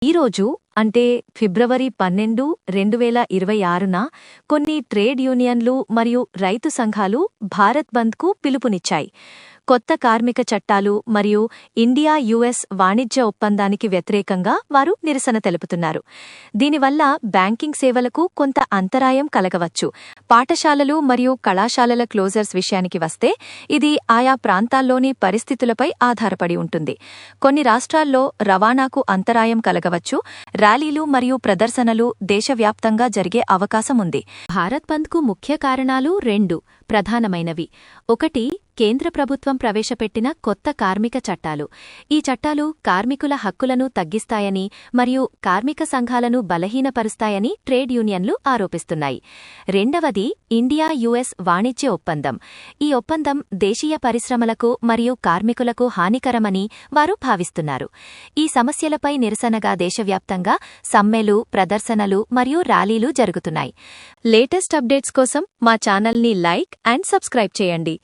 ఈరోజు అంటే ఫిబ్రవరి 12, 2026న కొన్ని ట్రేడ్ యూనియన్లు మరియు రైతు సంఘాలు భారత్ బంద్కు పిలుపునిచ్చాయి. కొత్త కార్మిక చట్టాలు మరియు ఇండియా యుఎస్ వాణిజ్య ఒప్పందానికి వ్యతిరేకంగా వారు నిరసన తెలుపుతున్నారు. దీనివల్ల బ్యాంకింగ్ సేవలకు కొంత అంతరాయం కలగవచ్చు. పాఠశాలలు మరియు కళాశాలల క్లోజర్స్ విషయానికి వస్తే ఇది ఆయా ప్రాంతాల్లోని పరిస్థితులపై ఆధారపడి ఉంటుంది. కొన్ని రాష్ట్రాల్లో రవాణాకు అంతరాయం కలగవచ్చు. ర్యాలీలు మరియు ప్రదర్శనలు దేశవ్యాప్తంగా జరిగే అవకాశముంది. భారత్ బంద్కు ముఖ్య కారణాలు 2 ప్రధానమైనవి. 1 కేంద్ర ప్రభుత్వం ప్రవేశపెట్టిన కొత్త కార్మిక చట్టాలు. ఈ చట్టాలు కార్మికుల హక్కులను తగ్గిస్తాయని మరియు కార్మిక సంఘాలను బలహీనపరుస్తాయని ట్రేడ్ యూనియన్లు ఆరోపిస్తున్నాయి. 2వది ఇండియా యుఎస్ వాణిజ్య ఒప్పందం. ఈ ఒప్పందం దేశీయ పరిశ్రమలకు మరియు కార్మికులకు హానికరమని వారు భావిస్తున్నారు. ఈ సమస్యలపై నిరసనగా దేశవ్యాప్తంగా సమ్మెలు, ప్రదర్శనలు మరియు ర్యాలీలు జరుగుతున్నాయి. లేటెస్ట్ అప్డేట్స్ కోసం మా ఛానల్ని లైక్ అండ్ సబ్స్క్రైబ్ చేయండి.